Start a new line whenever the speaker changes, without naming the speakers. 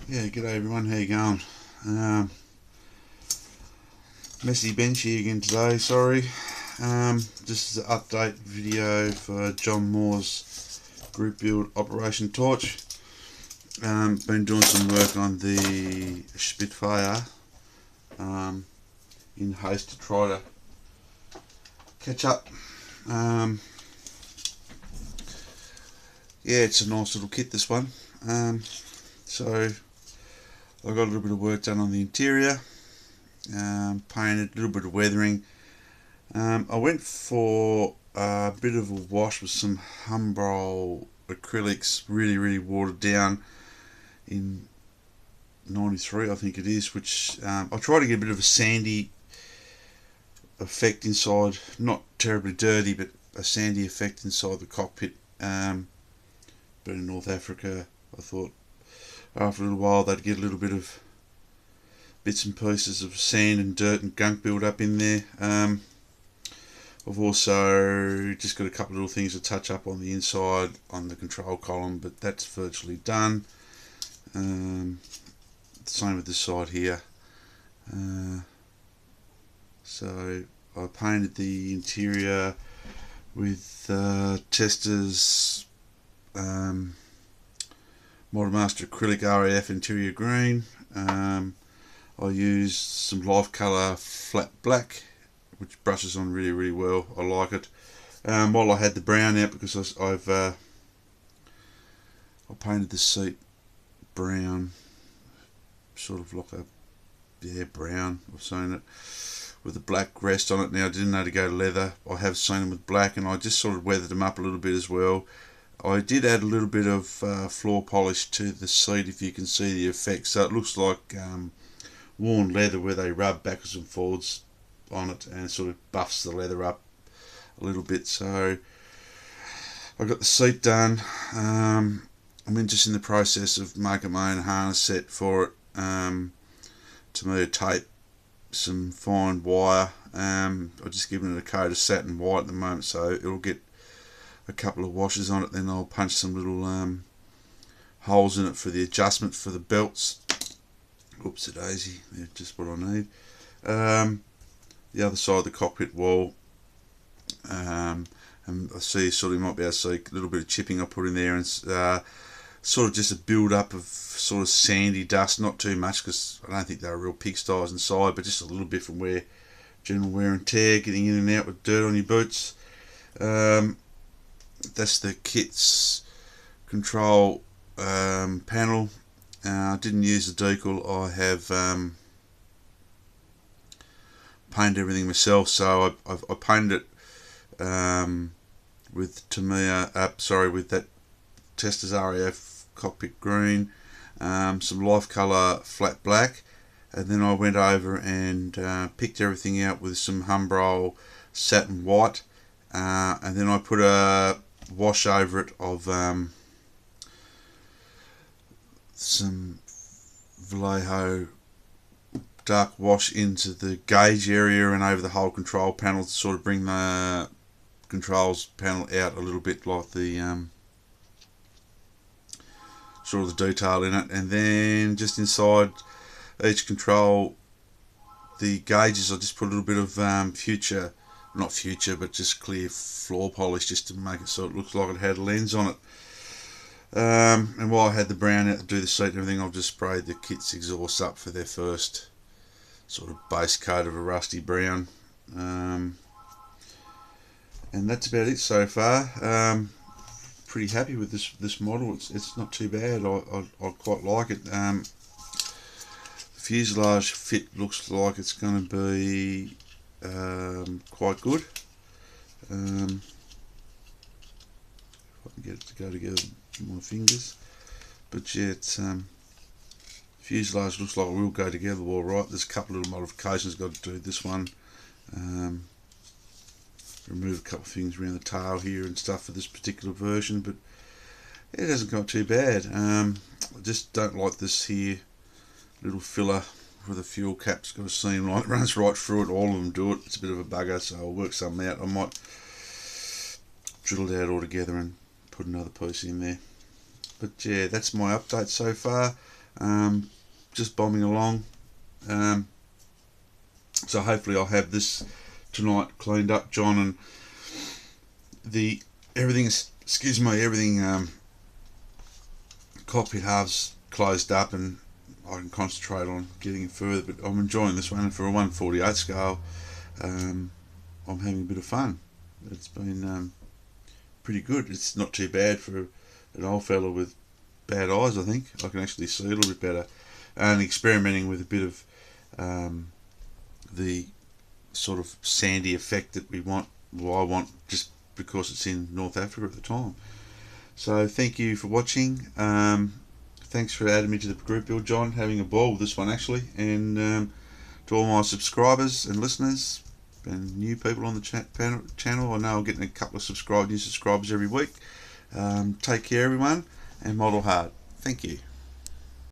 Yeah, g'day everyone, how you going? Um, Messy Bench here again today, sorry. Just an update video for John Moore's group build Operation Torch. Been doing some work on the Spitfire in haste to try to catch up. Yeah, it's a nice little kit, this one. So I got a little bit of work done on the interior. Painted, a little bit of weathering. I went for a bit of a wash with some Humbrol acrylics, really watered down in 93, I think it is, which I try to get a bit of a sandy effect inside, not terribly dirty, but a sandy effect inside the cockpit. But in North Africa, I thought after a little while they'd get a little bit of bits and pieces of sand and dirt and gunk build up in there. I've also just got a couple of little things to touch up on the inside on the control column, but that's virtually done. Same with this side here. So I painted the interior with Testa's Modemaster Acrylic RAF Interior Green. I used some Life Colour Flat Black, which brushes on really well. I like it. While I had the brown out, because I painted the seat brown, sort of like a brown. I've seen it with a black rest on it. Now I didn't know to go leather. I have seen them with black, and I just sort of weathered them up a little bit as well. I did add a little bit of floor polish to the seat, if you can see the effect. So it looks like worn leather where they rub backwards and forwards on it, and sort of buffs the leather up a little bit. So I got the seat done. I'm just in the process of making my own harness set for it. To me, to tape some fine wire. I'm just giving it a coat of satin white at the moment, so it'll get a couple of washes on it. Then I'll punch some little holes in it for the adjustment for the belts. Oops, a daisy, they're just what I need. The other side of the cockpit wall, and I see sort of, you might be able to see a little bit of chipping I put in there, and sort of just a build up of sort of sandy dust, not too much because I don't think they were real pigsties inside, but just a little bit from where general wear and tear, getting in and out with dirt on your boots. That's the kit's control panel. I didn't use the decal. I have painted everything myself, so I painted it with Tamiya, with that Testa's RAF cockpit green, some Life Colour flat black, and then I went over and picked everything out with some Humbrol satin white, and then I put a wash over it of some Vallejo dark wash into the gauge area and over the whole control panel to sort of bring the controls panel out a little bit, like the sort of the detail in it. And then just inside each control, the gauges, I just put a little bit of not future, but just clear floor polish, just to make it so it looks like it had a lens on it. And while I had the brown out to do the seat and everything, I've just sprayed the kit's exhaust up for their first sort of base coat of a rusty brown. And that's about it so far. Pretty happy with this model. It's not too bad. I quite like it. The fuselage fit looks like it's going to be quite good. If I can get it to go together with my fingers, but yeah, it's fuselage looks like it will go together all right. There's a couple of little modifications got to do this one. Remove a couple of things around the tail here and stuff for this particular version, but it hasn't got too bad. I just don't like this here little filler where the fuel cap's got a seam line. It runs right through it. All of them do it. It's a bit of a bugger, so I'll work something out. I might drill it out altogether and put another piece in there. But yeah, that's my update so far. just bombing along. So hopefully I'll have this tonight cleaned up, John, and everything cockpit halves closed up, and I can concentrate on getting it further. But I'm enjoying this one, and for a 148 scale, I'm having a bit of fun. It's been pretty good. It's not too bad for an old fella with bad eyes. I think I can actually see a little bit better, and experimenting with a bit of the sort of sandy effect that we want. Well, I want, just because it's in North Africa at the time. So thank you for watching. Thanks for adding me to the group, Bill John. Having a ball with this one actually, and to all my subscribers and listeners and new people on the channel. I know I'm getting a couple of new subscribers every week. Take care, everyone, and model hard. Thank you.